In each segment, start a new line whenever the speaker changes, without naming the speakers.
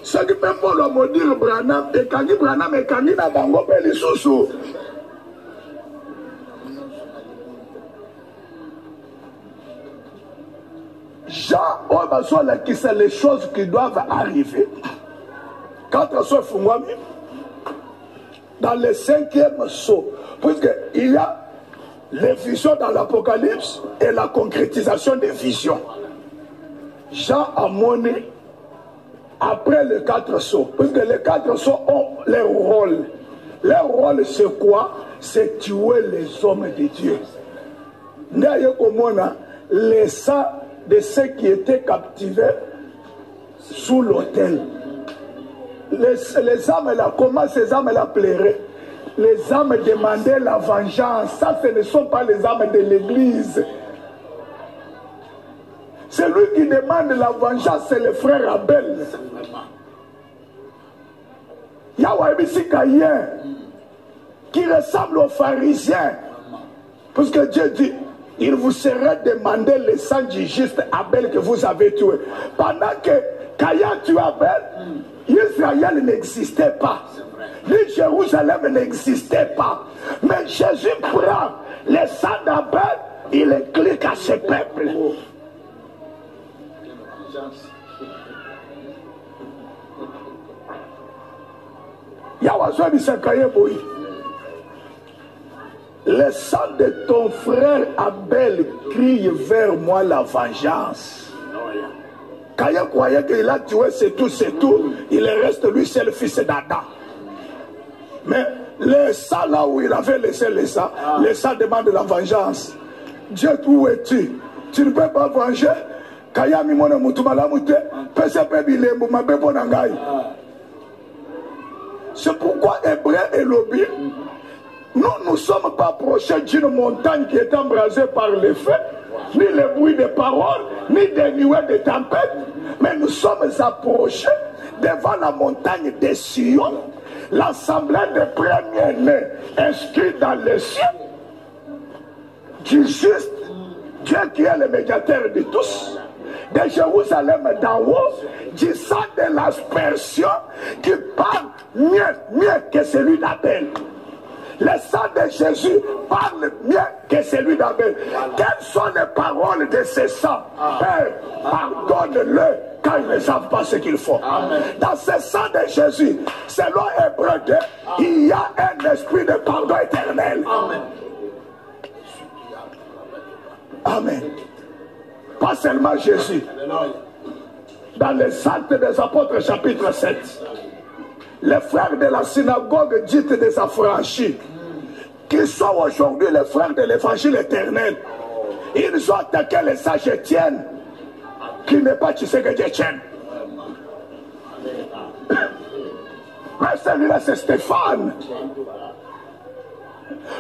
Ce qui peut me dire Branham et Kangi Branham et Kangi na bango peli susu. Jean, qui c'est les choses qui doivent arriver. 4 sauts fungwami dans le 5e saut, puisqu'il y a les visions dans l'Apocalypse et la concrétisation des visions. Jean a monné après les 4 sauts, puisque les 4 sauts ont leur rôle. Leur rôle, c'est quoi? C'est tuer les hommes de Dieu. Les sangs de ceux qui étaient captivés sous l'autel. Les âmes là, comment ces âmes là plairaient? Les âmes demandaient la vengeance. Ça, ce ne sont pas les âmes de l'église. Celui qui demande la vengeance, c'est le frère Abel. Il y a un Caïn qui ressemble aux pharisiens. Parce que Dieu dit, il vous serait demandé le sang du juste Abel que vous avez tué. Pendant que Caïn tue Abel, Israël n'existait pas. Ni Jérusalem n'existait pas. Mais Jésus prend le sang d'Abel, il le clique à ce peuple. Le sang de ton frère Abel crie vers moi la vengeance. Caïn croyait qu'il a tué, c'est tout. Il reste lui, c'est le fils d'Adam. Mais le sang là où il avait laissé le sang demande la vengeance. Dieu, où es-tu? Tu ne peux pas venger. C'est pourquoi Hébreu et Lobby, nous ne sommes pas approchés d'une montagne qui est embrasée par les feux, ni le bruit des paroles, ni des nuées de tempête, mais nous sommes approchés devant la montagne de Sion, l'assemblée des premiers-nés inscrits dans les cieux, du juste, Dieu qui est le médiateur de tous, de Jérusalem d'en haut, du sang de l'aspersion qui parle mieux que celui d'Abel. Le sang de Jésus parle mieux que celui d'Abel. Quelles sont les paroles de ce sang? Père, pardonne-le quand ils ne savent pas ce qu'il faut. Dans ce sang de Jésus, selon Hébreu 2, il y a un esprit de pardon éternel. Amen. Pas seulement Jésus. Dans les Actes des Apôtres, chapitre 7, les frères de la synagogue dite des affranchis, qui sont aujourd'hui les frères de l'évangile éternel, ils ont attaqué le sage Étienne, qui n'est pas Tshisekedi d'Étienne. Mais celui-là, c'est Stéphane.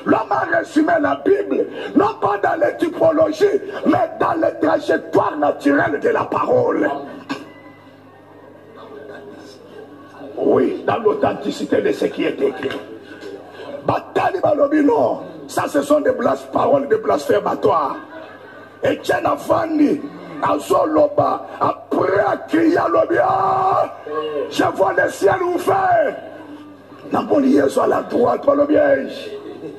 L'homme a résumé la Bible, non pas dans les typologies, mais dans les trajectoires naturelles de la parole. Oui, dans l'authenticité de ce qui est écrit. Batali Balobino, ça ce sont des paroles de blasphématoires. Etienne Afandi, Azoloba, après à crier à l'obia, je vois le ciel ouvert. N'abonniez sur la droite, pas l'obia.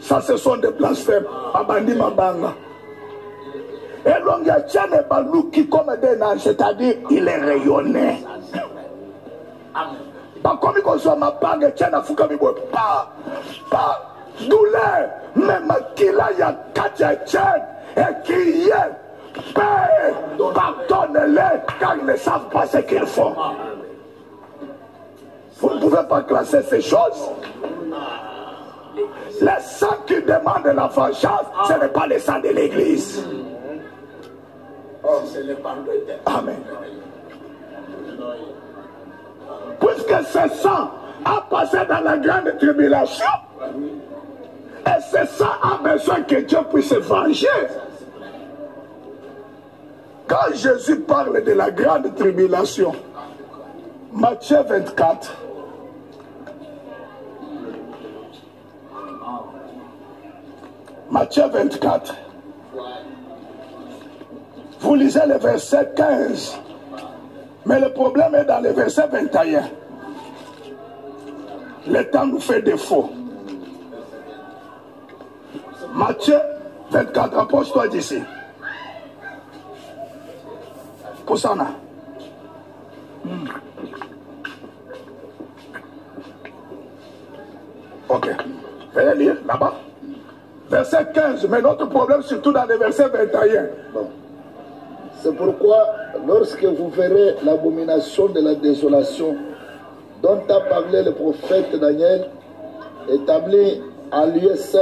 Ça ce sont des blasphèmes. Abandi Mabanga. Et l'on y a Etienne Balouki comme des anges, c'est-à-dire il est rayonné. Comme il y a ma banque, Etienne a foutu pas douleur, même qu'il y a Katia Etienne et crier, Père, pardonne-les car ils ne savent pas ce qu'ils font. Vous ne pouvez pas classer ces choses. Le sang qui demande la vengeance, ce n'est pas le sang de l'église. Amen. Puisque ce sang a passé dans la grande tribulation, et ce sang a besoin que Dieu puisse se venger. Quand Jésus parle de la grande tribulation, Matthieu 24, Matthieu 24, vous lisez le verset 15. Mais le problème est dans le verset 21. Le temps nous fait défaut. Matthieu 24, approche-toi d'ici. Kosana. Ok. Venez lire là-bas. Verset 15. Mais notre problème, surtout dans le verset 21.
Bon. C'est pourquoi, lorsque vous verrez l'abomination de la désolation dont a parlé le prophète Daniel, établi en lieu saint,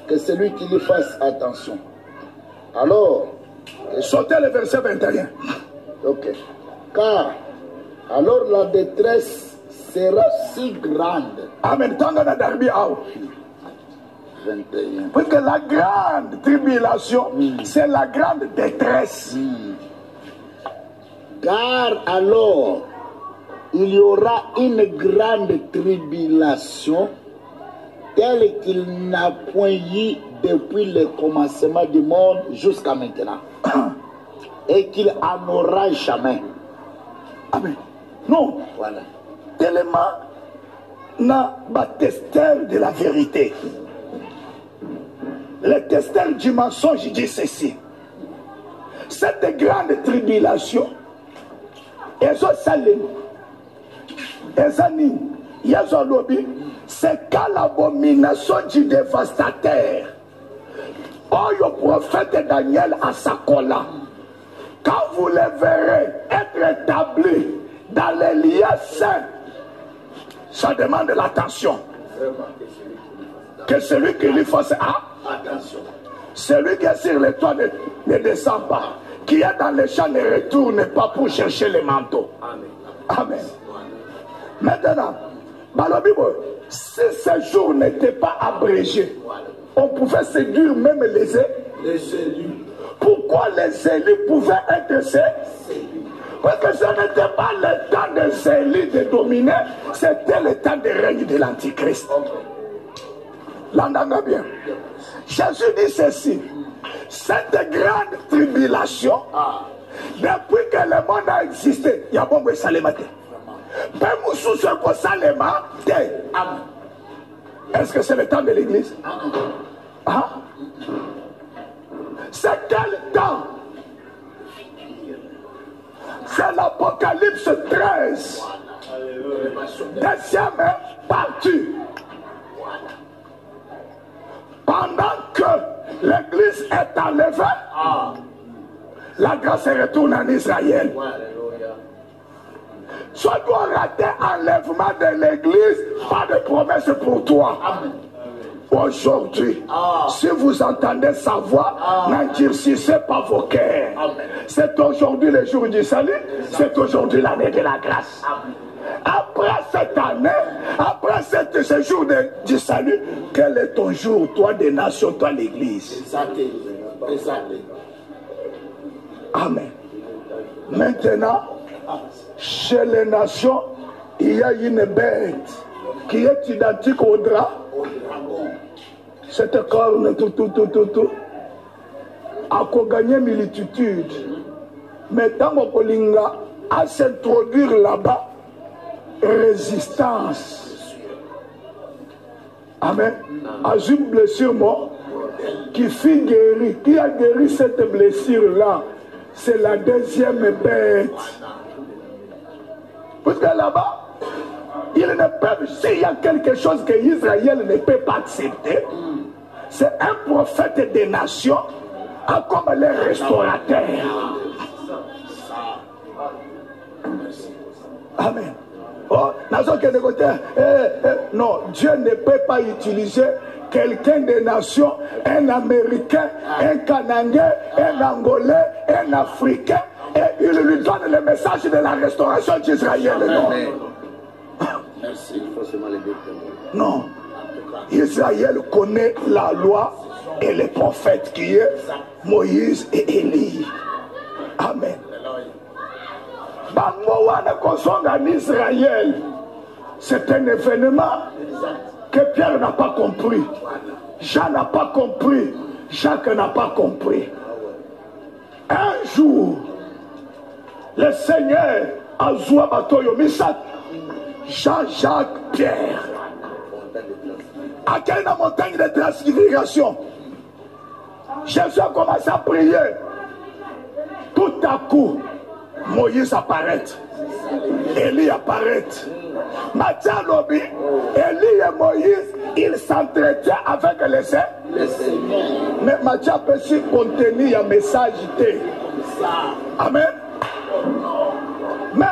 que celui qui lui fasse attention. Alors,
sautez le verset 21.
Ok. Car alors la détresse sera si grande.
Amen. Tanga na darbi ao.
21.
Parce que la grande tribulation, c'est la grande détresse.
Car alors, il y aura une grande tribulation telle qu'il n'a point eu depuis le commencement du monde jusqu'à maintenant. Et qu'il en aura jamais.
Amen. Non.
Voilà.
Tellement n'a pas testeur de la vérité. Le testeur du mensonge dit ceci. Cette grande tribulation, c'est quand l'abomination du dévastateur. Oh, le prophète Daniel à Sakola. Quand vous les verrez être établis dans les lieux saints, ça demande l'attention. Que celui qui lui fasse attention. Celui qui est sur le toit ne descend pas. Qui est dans les champs ne retourne pas pour chercher les manteaux. Amen. Maintenant, si ce jour n'était pas abrégé, on pouvait séduire même les élus. Pourquoi les élus pouvaient être séduits? Parce que ce n'était pas le temps des élus de dominer, c'était le temps de règne de l'Antichrist. L'entendez bien. Jésus dit ceci. Cette grande tribulation, depuis que le monde a existé, il y a bon que ça les mate. Est-ce que c'est le temps de l'église? C'est quel temps? C'est l'Apocalypse 13. Deuxième partie. Pendant que l'église est enlevée, la grâce retourne en Israël. Soit tu as raté l'enlèvement de l'église, pas de promesse pour toi. Aujourd'hui, si vous entendez sa voix, n'endurcissez pas vos cœurs. C'est aujourd'hui le jour du salut, c'est aujourd'hui l'année de la grâce. Après cette année, après ce jour du salut, quel est ton jour, toi des nations, toi l'église? Amen. Maintenant, chez les nations, il y a une bête qui est identique au dragon. Cette corne, tout, a gagné multitude. Mais dans mon polinga, à s'introduire là-bas, résistance. Amen. À une blessure mort qui fut guérie. Qui a guéri cette blessure-là? C'est la deuxième bête. Parce que là-bas, ils ne peuvent, s'il y a quelque chose que Israël ne peut pas accepter, c'est un prophète des nations comme les restaurateurs. Amen. Oh, non, Dieu ne peut pas utiliser quelqu'un des nations, un Américain, un Canadien, un Angolais, un Africain, et il lui donne le message de la restauration d'Israël. Non.
Merci, forcément les deux.
Non. Israël connaît la loi et les prophètes qui est Moïse et Élie. Amen. En Israël, c'est un événement que Pierre n'a pas compris, Jean n'a pas compris, Jacques n'a pas compris. Un jour, le Seigneur azwa batoyo misat Jean-Jacques Pierre à quelle montagne de transfiguration. Jésus a commencé à prier. Tout à coup Moïse apparaît, Élie apparaît. Matthieu Lobi, Élie et Moïse, ils s'entretiennent avec les Seigneur. Mais Matthieu peut aussi contenir un message. Amen. Mais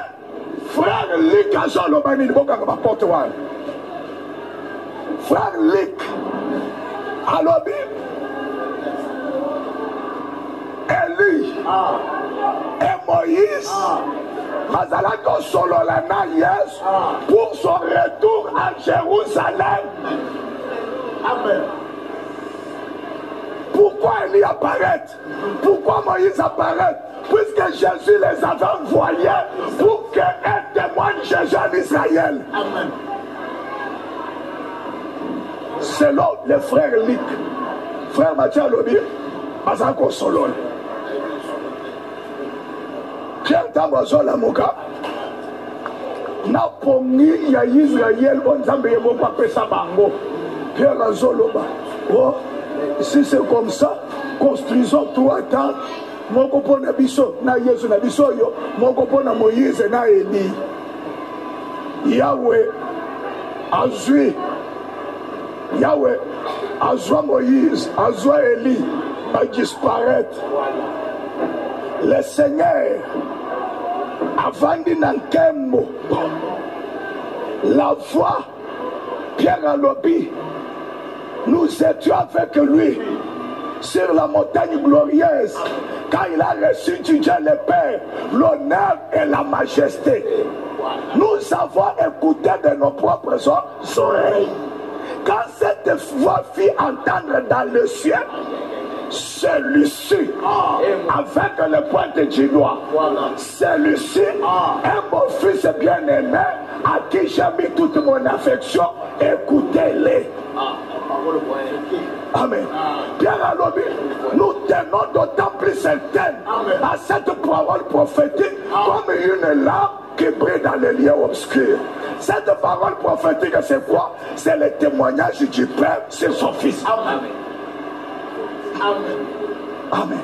frère Luc a Jean Lobani, il faut que je porte. Frère Luc, à Lobi, Élie et Moïse, Mazalako Sololana Yes, pour son retour à Jérusalem. Amen. Pourquoi Élie apparaît? Pourquoi Moïse apparaît? Puisque Jésus les avait envoyés pour qu'elle témoigne Jésus en Israël. Amen. Selon les frères Luc, frère Mathieu Lobi, Mazalako Solol. Pierre Tambozo Lamuka, na pongi ya Israël, on zambe yebo kwa pesa bango. Pierre Azoloba, oh, si c'est comme ça, construisons 3 temps. Moko pona biso na Yesu na biso yo, moko pona Moïse na Élie. Yahweh azui, Yahweh azwa Moïse, azwa Élie, a disparaître. Le Seigneur avant d'Inankembo, la foi, Pierre Alobi, nous étions avec lui sur la montagne glorieuse quand il a reçu du Dieu le Père l'honneur et la majesté. Nous avons écouté de nos propres oreilles. Quand cette voix fit entendre dans le ciel, celui-ci, avec le pointe du doigt, celui-ci est mon fils bien-aimé à qui j'ai mis toute mon affection, écoutez-les. Amen. Pierre Alobi, nous tenons d'autant plus certaines à cette parole prophétique comme une lampe qui brille dans les lieux obscurs. Cette parole prophétique, c'est quoi? C'est le témoignage du Père sur son Fils. Amen. Amen.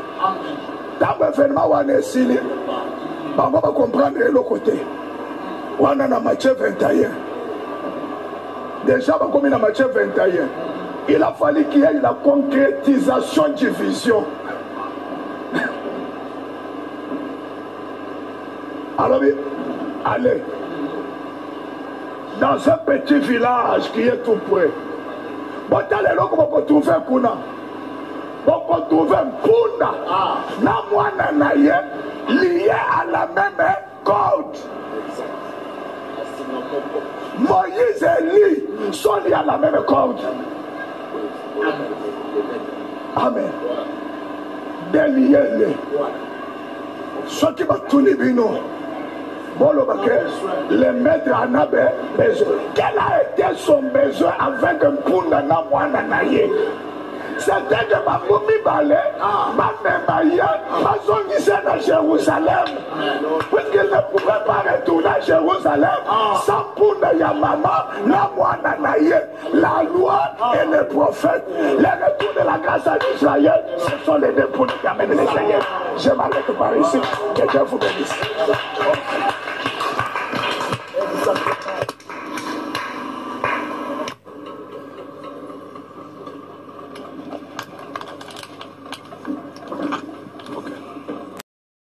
Dans l'événement où on est ici, on va comprendre de l'autre côté. On a dans Matthieu 21. Déjà, comme dans Matthieu 21, il a fallu qu'il y ait la concrétisation du vision. Alors, allez, dans un petit village qui est tout près, on peut trouver un Kuna. On peut trouver un Punda. Lié à la même corde. Moïse et Élie sont liés à la même corde. Amen. Déliez-les. Ce qui va tout libino. Le maître en a besoin. Quel a été son besoin avec un Punda na mwana naye? C'était que ma famille balait, ma mère ma à Jérusalem. Puisqu'il ne pouvait pas retourner à Jérusalem sans Punda ya maman, na mwana naye. La loi et les prophètes, les retours de la grâce à Israël, ce sont les deux Pundas qui amènent les Seigneurs. Je m'arrête par ici. Que Dieu vous bénisse.